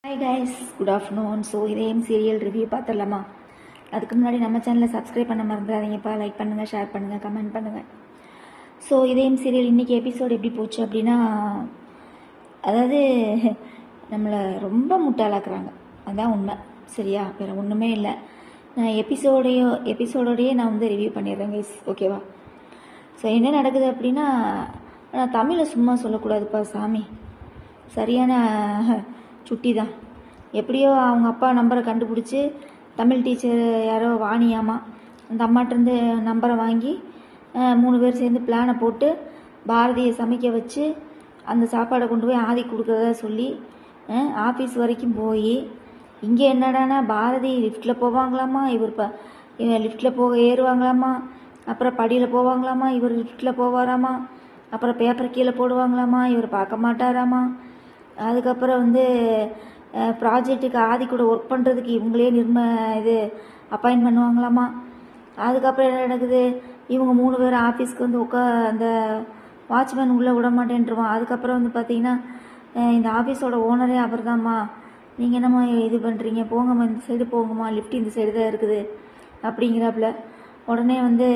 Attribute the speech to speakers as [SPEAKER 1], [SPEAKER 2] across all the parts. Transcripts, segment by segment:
[SPEAKER 1] Hi guys, good afternoon. So இதேம் serial review பார்த்துடலாமா? அதுக்கு முன்னாடி நம்ம சேனலை சப்ஸ்கிரைப் பண்ண மறந்துடாதீங்கப்பா. லைக் பண்ணுங்கள், ஷேர் பண்ணுங்கள், கமெண்ட் பண்ணுங்கள். ஸோ இதேம் சீரியல் இன்றைக்கி எபிசோடு எப்படி போச்சு அப்படின்னா, அதாவது நம்மளை ரொம்ப முட்டாளாக்குறாங்க. அதுதான் உண்மை. சரியா? வேறு ஒன்றுமே இல்லை. நான் எபிசோடோடையே நான் வந்து ரிவ்யூ பண்ணிடுறேன் கைஸ், ஓகேவா? ஸோ என்ன நடக்குது அப்படின்னா, நான் தமிழை சும்மா சொல்லக்கூடாதுப்பா சாமி. சரியான சுட்டி தான். எப்படியோ அவங்க அப்பா நம்பரை கண்டுபிடிச்சி, தமிழ் டீச்சர் யாரோ வாணியாமா, அந்த அம்மாட்டேருந்து நம்பரை வாங்கி 3 பேர் சேர்ந்து பிளானை போட்டு பாரதியை சமைக்க வச்சு அந்த சாப்பாடை கொண்டு போய் ஆதி கொடுக்குறதா சொல்லி ஆஃபீஸ் வரைக்கும் போய், இங்கே என்னடானா பாரதி லிஃப்ட்டில் போவாங்களாமா, இவர் லிஃப்ட்டில் போக ஏறுவாங்களாமா, அப்புறம் படியில் போவாங்களாமா, இவர் லிஃப்ட்டில் போவாராமா, அப்புறம் பேப்பர் கீழே போடுவாங்களாமா, இவர் பார்க்க மாட்டாராமா, அதுக்கப்புறம் வந்து ப்ராஜெக்ட்டுக்கு ஆதி கூட ஒர்க் பண்ணுறதுக்கு இவங்களே அப்பாயின்ட் பண்ணுவாங்களாமா. அதுக்கப்புறம் என்ன நடக்குது, இவங்க 3 பேர் ஆஃபீஸ்க்கு வந்து அந்த வாட்ச்மேன் உள்ளே விட மாட்டேன்ட்டுருவான். அதுக்கப்புறம் வந்து பார்த்திங்கன்னா, இந்த ஆஃபீஸோட ஓனரே அவர் தான்மா, நீங்கள் என்னம்மா இது பண்ணுறீங்க, போங்கம்மா இந்த சைடு போங்கம்மா, லிஃப்ட் இந்த சைடு தான் இருக்குது அப்படிங்கிறாப்புல. உடனே வந்து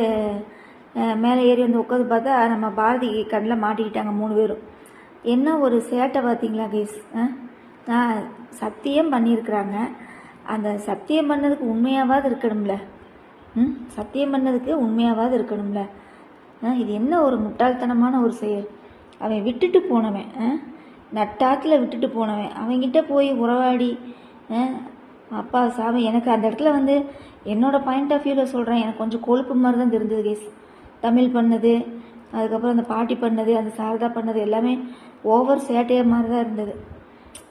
[SPEAKER 1] மேலே ஏறி வந்து உட்காந்து பார்த்தா நம்ம பாரதி கண்ணில் மாட்டிக்கிட்டாங்க 3 பேரும். என்ன ஒரு சேட்டை பார்த்தீங்களா கைஸ்? சத்தியம் பண்ணியிருக்கிறாங்க. அந்த சத்தியம் பண்ணதுக்கு உண்மையாவது இருக்கணும்ல. சத்தியம் பண்ணதுக்கு உண்மையாவது இருக்கணும்ல. இது என்ன ஒரு முட்டாள்தனமான ஒரு செயல். அவன் விட்டுட்டு போனவன், நட்டாத்தில் விட்டுட்டு போனவன், அவங்கிட்ட போய் உறவாடி அப்பா சாமி. எனக்கு அந்த இடத்துல வந்து என்னோடய பாயிண்ட் ஆஃப் வியூவில் சொல்கிறேன், எனக்கு கொஞ்சம் கொழுப்பு மாதிரி தான் தெரிஞ்சது கேஸ். தமிழ் பண்ணது, அதுக்கப்புறம் அந்த பாட்டி பண்ணது, அந்த சாரதா பண்ணது எல்லாமே ஓவர் சேட்டையர் மாதிரி தான் இருந்தது.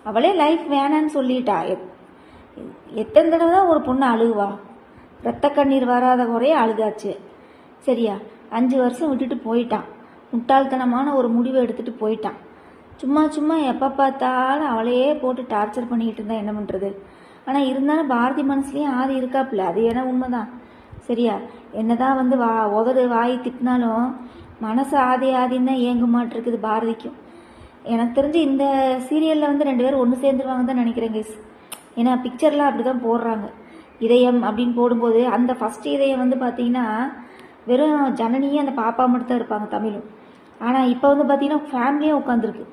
[SPEAKER 1] அவளே லைஃப் வேணான்னு சொல்லிட்டா. எத்தனை தடவை தான் ஒரு பொண்ணு அழுகுவா? ரத்த கண்ணீர் வராத குறைய அழுகாச்சு. சரியா? 5 வருஷம் விட்டுட்டு போயிட்டான். முட்டாள்தனமான ஒரு முடிவை எடுத்துகிட்டு போயிட்டான். சும்மா எப்போ பார்த்தாலும் அவளையே போட்டு டார்ச்சர் பண்ணிக்கிட்டு இருந்தா என்ன பண்ணுறது? ஆனால் இருந்தாலும் பாரதி மனசுலேயும் ஆதி இருக்காப்புல, அது ஏன்னா உண்மைதான். சரியா? என்னதான் வந்து உதறு வாய் திட்டினாலும் மனசு ஆதின்னு ஏங்க மாட்டிருக்குது பாரதிக்கும். எனக்கு தெரிஞ்சு இந்த சீரியலில் வந்து 2 பேரும் ஒன்று சேர்ந்துருவாங்கன்னு தான் நினைக்கிறேன் கைஸ். ஏன்னா பிக்சர்லாம் அப்படி தான் போடுறாங்க. இதயம் அப்படின்னு போடும்போது அந்த ஃபஸ்ட்டு இதயம் வந்து பார்த்திங்கன்னா வெறும் ஜனனியும் அந்த பாப்பா மட்டும் தான் இருப்பாங்க தமிழும். ஆனால் இப்போ வந்து பார்த்திங்கன்னா ஃபேமிலியும் உட்காந்துருக்கு.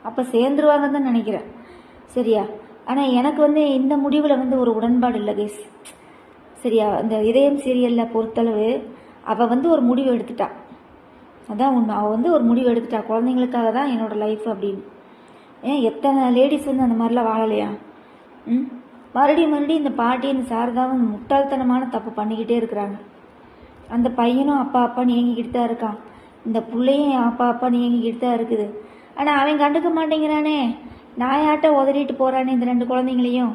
[SPEAKER 1] அப்போ சேர்ந்துருவாங்கன்னு தான் நினைக்கிறேன். சரியா? ஆனால் எனக்கு வந்து இந்த முடிவில் வந்து ஒரு உடன்பாடு இல்லை கைஸ். சரியா? இந்த இதயம் சீரியலில் பொறுத்தளவு அவள் வந்து ஒரு முடிவு எடுத்துட்டா. அதான் உண்மை. அவள் வந்து ஒரு முடிவு எடுத்துட்டா, குழந்தைங்களுக்காக தான் என்னோடய லைஃப் அப்படின்னு. எத்தனை லேடிஸ் வந்து அந்த மாதிரிலாம் வாழலையா? மறுபடியும் இந்த பாட்டி இந்த சாரதாவும் முட்டாள்தனமான தப்பு பண்ணிக்கிட்டே இருக்கிறாங்க. அந்த பையனும் அப்பான்னு ஏங்கிக்கிட்டு தான் இருக்கான். இந்த பிள்ளையும் அப்பான்னு ஏங்கிக்கிட்டு தான் இருக்குது. ஆனால் அவன் கண்டுக்க மாட்டேங்கிறானே. நாயாட்ட உதறிட்டு போகிறானே இந்த 2 குழந்தைங்களையும்.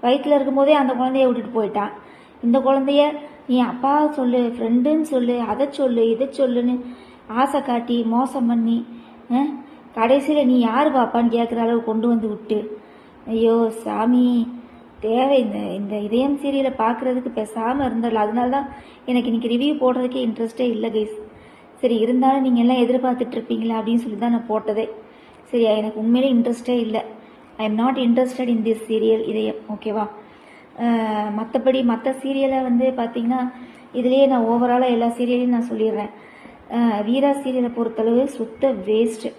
[SPEAKER 1] வயிற்றில் இருக்கும்போதே அந்த குழந்தைய விட்டுட்டு போயிட்டான். இந்த குழந்தைய நீ அப்பா சொல்லு, ஃப்ரெண்டுன்னு சொல்லு, அதை சொல்லு, இதை சொல்லுன்னு ஆசை காட்டி மோசம் பண்ணி கடைசியில் நீ யார் பாப்பான்னு கேட்குற அளவு கொண்டு வந்து விட்டு, ஐயோ சாமி தேவை. இந்த இதயம் சீரியலை பார்க்குறதுக்கு பேசாமல் இருந்ததில்ல. அதனால தான் எனக்கு இன்றைக்கி ரிவ்யூ போடுறதுக்கே இன்ட்ரெஸ்டே இல்லை கைஸ். சரி, இருந்தாலும் நீங்கள் எல்லாம் எதிர்பார்த்துட்டு இருப்பீங்களா அப்படின்னு சொல்லி தான் நான் போட்டதே. சரியா? எனக்கு உண்மையிலே இன்ட்ரெஸ்டே இல்லை. I am not interested in this serial இதயம், ஓகேவா? மற்றபடி மற்ற சீரியலை வந்து பார்த்திங்கன்னா இதுலேயே நான் ஓவராலாக எல்லா சீரியலையும் நான் சொல்லிடுறேன். வீரா சீரியலை பொறுத்தளவு சுத்த வேஸ்ட்டு.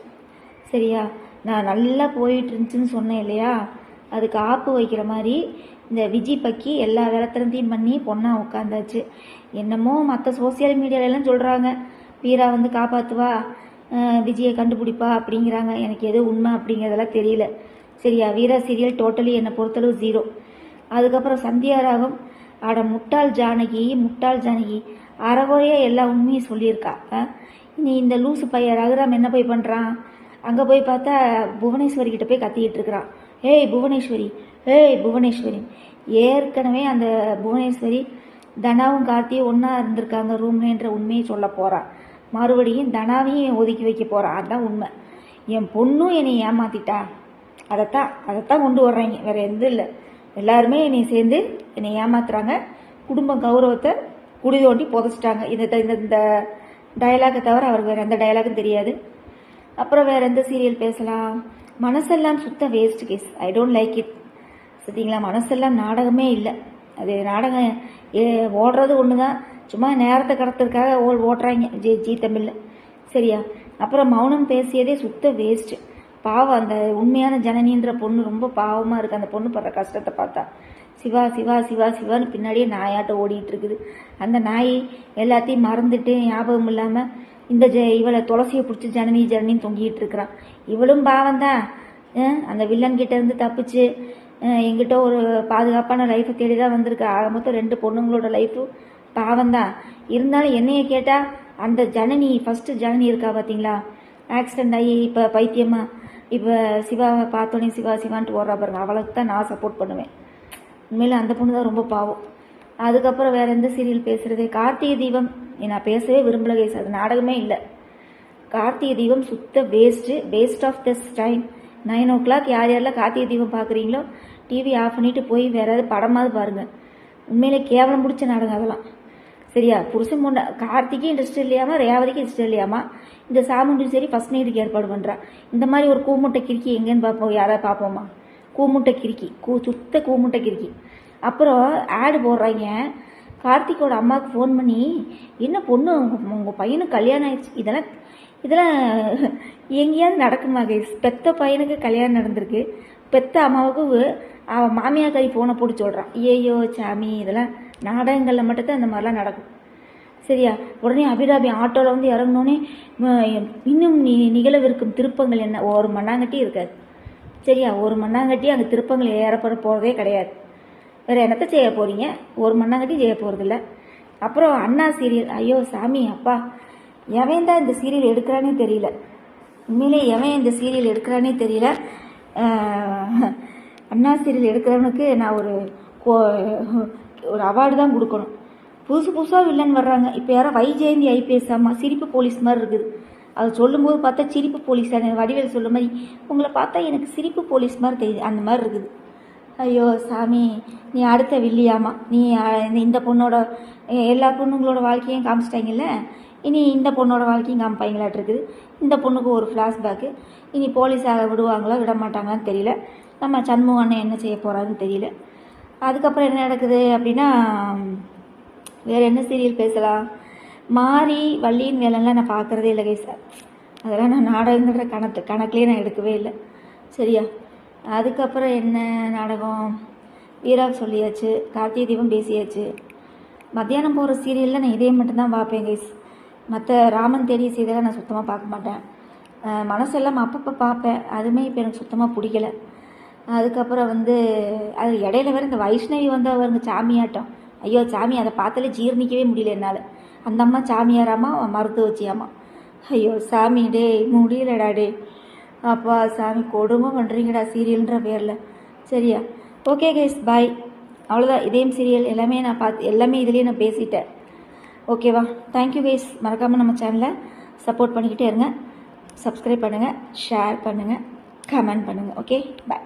[SPEAKER 1] சரியா? நான் நல்லா போயிட்டு இருந்துச்சுன்னு சொன்னேன் இல்லையா, அதுக்கு ஆப்பு வைக்கிற மாதிரி இந்த விஜய் பக்கி எல்லா விளத்திரத்தையும் பண்ணி பொண்ணாக உட்காந்தாச்சு. என்னமோ மற்ற சோசியல் மீடியாலெல்லாம் சொல்கிறாங்க, வீரா வந்து காப்பாற்றுவா, விஜயை கண்டுபிடிப்பா அப்படிங்கிறாங்க. எனக்கு எது உண்மை அப்படிங்கிறதெல்லாம் தெரியல. சரியா? வீரா சீரியல் டோட்டலி என்னை பொறுத்தளவு 0. அதுக்கப்புறம் சந்தியா ராகம், முட்டாள் ஜானகி அறகுறையாக எல்லா உண்மையும் சொல்லியிருக்கா. நீ இந்த லூசு பையன் ரகுராம் என்ன போய் பண்ணுறான்? அங்கே போய் பார்த்தா புவனேஸ்வரி கிட்ட போய் கத்திக்கிட்டு இருக்கிறான். ஏய் புவனேஸ்வரி. ஏற்கனவே அந்த புவனேஸ்வரி தனாவும் கார்த்தியும் ஒன்றா இருந்திருக்காங்க ரூம்லன்ற உண்மையை சொல்ல போகிறான். மறுபடியும் தனாவையும் ஒதுக்கி வைக்க போகிறான். அதுதான் உண்மை. என் பொண்ணும் என்னை ஏமாத்திட்டா. அதைத்தான் கொண்டு வர்றாங்க, வேறு எதுவும் இல்லை. எல்லாருமே என்னை சேர்ந்து என்னை ஏமாத்துறாங்க. குடும்ப கௌரவத்தை குடி தோண்டி புதைச்சிட்டாங்க. இந்த டயலாகை தவிர அவருக்கு வேறு எந்த டயலாகும் தெரியாது. அப்புறம் வேறு எந்த சீரியல் பேசலாம்? மனசெல்லாம் சுத்த waste case. I don't like it. சரிங்களா? மனசெல்லாம் நாடகமே இல்லை. அது நாடகம் ஓடுறது ஒன்று தான், சும்மா நேரத்தை கடத்துறதுக்காக ஓட்டுறாங்க ஜி தமிழில். சரியா? அப்புறம் மௌனம் பேசியதே சுத்த வேஸ்ட்டு. பாவம், அந்த உண்மையான ஜனனின்ற பொண்ணு ரொம்ப பாவமாக இருக்குது. அந்த பொண்ணு படுற கஷ்டத்தை பார்த்தா சிவா சிவா சிவா சிவான்னு பின்னாடியே நாயாட்டம் ஓடிட்டு இருக்குது. அந்த நாய் எல்லாத்தையும் மறந்துட்டு ஞாபகம் இல்லாமல் இந்த இவளை துளசியை பிடிச்சி ஜனனின்னு தொங்கிட்டு இருக்கிறான். இவளும் பாவம்தான். அந்த வில்லன் கிட்ட இருந்து தப்பிச்சு எங்கிட்ட ஒரு பாதுகாப்பான லைஃப்பை தேடி தான் வந்திருக்கு. ஆக மொத்தம் 2 பொண்ணுங்களோட லைஃப்பும் பாவம்தான். இருந்தாலும் என்னைய கேட்டால் அந்த ஜனனி, ஃபஸ்ட்டு ஜனனி இருக்கா பார்த்தீங்களா, ஆக்சிடென்ட் ஆகி இப்போ பைத்தியமா இப்போ சிவாவை பார்த்தோன்னே சிவா சிவான்ட்டு ஓடுறா பாருங்க, அவளுக்கு தான் நான் சப்போர்ட் பண்ணுவேன். உண்மையில் அந்த பொண்ணு தான் ரொம்ப பாவம். அதுக்கப்புறம் வேறு எந்த சீரியல் பேசுகிறது? கார்த்திகை தீபம் நான் பேசவே விரும்பல கேஸ். அது நாடகமே இல்லை. கார்த்திகை தீபம் சுத்த waste of this time. 9 o'clock யாரெல்லாம் கார்த்திகை தீபம் பார்க்குறீங்களோ டிவி ஆஃப் பண்ணிவிட்டு போய் வேறு ஏதாவது படமாவது பாருங்கள். உண்மையிலே கேவலம் பிடிச்ச நாடகம் அதெல்லாம். சரியா? புருஷன் பொண்ணு கார்த்திகை இன்ட்ரெஸ்ட் இல்லையாமா, ரேவதிக்கு இன்ட்ரெஸ்ட் இல்லையாமா, இந்த சாமுண்டியும் சரி ஃபஸ்ட் நைட்டுக்கு ஏற்பாடு பண்ணுறா. இந்த மாதிரி ஒரு கூமுட்டை கிறுக்கி எங்கேன்னு பார்ப்போம், யாராவது பார்ப்போமா? கூமுட்டை கிறுக்கி, சுத்த கூமுட்டை கிறுக்கி. அப்புறம் ஆடு போடுறாங்க. கார்த்திகோட அம்மாவுக்கு ஃபோன் பண்ணி, என்ன பொண்ணு உங்கள் பையனுக்கு கல்யாணம் ஆயிடுச்சு, இதெல்லாம் எங்கேயாவது நடக்குமா கைஸ்? பெத்த பையனுக்கு கல்யாணம் நடந்திருக்கு, பெத்த அம்மாவுக்கு அவன் மாமியாக்காரி ஃபோனை போட்டு சொல்கிறான். ஐயோ சாமி, இதெல்லாம் நாடகங்களில் மட்டும்தான் இந்த மாதிரிலாம் நடக்கும். சரியா? உடனே அபிராமி ஆட்டோவில் வந்து இறங்கினோடனே இன்னும் நிகழவிருக்கும் திருப்பங்கள் என்ன, ஒரு மண்ணாங்கட்டி இருக்காது. சரியா? ஒரு மண்ணாங்கட்டி அங்கே திருப்பங்கள் ஏறப்பட போகிறதே கிடையாது. வேறு என்னத்தை செய்ய போகிறீங்க? ஒரு மண்ணாங்கட்டி செய்ய போகிறதில்ல. அப்புறம் அண்ணா சீரியல், ஐயோ சாமி அப்பா, எவன் தான் இந்த சீரியல் எடுக்கிறானே தெரியல. உண்மையிலே எவன் இந்த சீரியல் எடுக்கிறானே தெரியல. அண்ணா சீரியல் எடுக்கிறவனுக்கு நான் ஒரு அவார்டு தான் கொடுக்கணும். புதுசாக வில்லன் வர்றாங்க. இப்போ யாரோ வைஜெயந்தி ஐபிஎஸ் அம்மா சிரிப்பு போலீஸ் மாதிரி இருக்குது. அது சொல்லும்போது பார்த்தா சிரிப்பு போலீஸ் தானே, வடிவேல் சொல்ல மாதிரி உங்களை பார்த்தா எனக்கு சிரிப்பு போலீஸ் மாதிரி தெரியுது, அந்த மாதிரி இருக்குது. ஐயோ சாமி, நீ அடுத்த வில்லியாமா, நீ இந்த பொண்ணோட எல்லா பொண்ணுங்களோட வாழ்க்கையும் காமிச்சிட்டாங்கல்ல, இனி இந்த பொண்ணோட வாழ்க்கையும் காமிப்பாங்களாட்டு இருக்குது. இந்த பொண்ணுக்கு ஒரு ஃப்ளாஷ்பேக்கு. இனி போலீஸாக விடுவாங்களா விட மாட்டாங்களான்னு தெரியல. நம்ம சண்முக அண்ணன் என்ன செய்ய போகிறான்னு தெரியல. அதுக்கப்புறம் என்ன நடக்குது அப்படின்னா, வேறு என்ன சீரியல் பேசலாம்? மாறி வள்ளியின் வேலைலாம் நான் பார்க்குறதே இல்லை கைஸ். அதெல்லாம் நான் நாடகங்கிற கணக்குலேயே நான் எடுக்கவே இல்லை. சரியா? அதுக்கப்புறம் என்ன நாடகம்? வீரா சொல்லியாச்சு, கார்த்திகை தீபம் பேசியாச்சு. மத்தியானம் போகிற சீரியலில் நான் இதே மட்டும்தான் பார்ப்பேன் கைஸ். மற்ற ராமன் தேடிய சீரியலை நான் சுத்தமாக பார்க்க மாட்டேன். மனசெல்லாம் அப்பப்போ பார்ப்பேன், அதுவுமே இப்போ எனக்கு சுத்தமாக பிடிக்கல. அதுக்கப்புறம் அது இடையில வேறு இந்த வைஷ்ணவி அவருங்க சாமியாட்டம். ஐயோ சாமி, அதை பார்த்தாலே ஜீர்ணிக்கவே முடியல என்னால். அந்த அம்மா சாமியாராமா, மருத்துவ வச்சியாமா. ஐயோ சாமி, டே முடியலடா டே, அப்பா சாமி கொடுமை பண்ணுறீங்கடா சீரியல்ன்ற பேரில். சரியா? ஓகே கைஸ், பாய். அவ்வளோதான். இதேம் சீரியல் எல்லாமே நான் எல்லாமே இதுலேயே நான் பேசிட்டேன். ஓகேவா? Thank you guys. மறக்காமல் நம்ம சேனலை சப்போர்ட் பண்ணிக்கிட்டே இருங்க. சப்ஸ்கிரைப் பண்ணுங்கள், ஷேர் பண்ணுங்கள், கமெண்ட் பண்ணுங்கள். ஓகே, பாய்.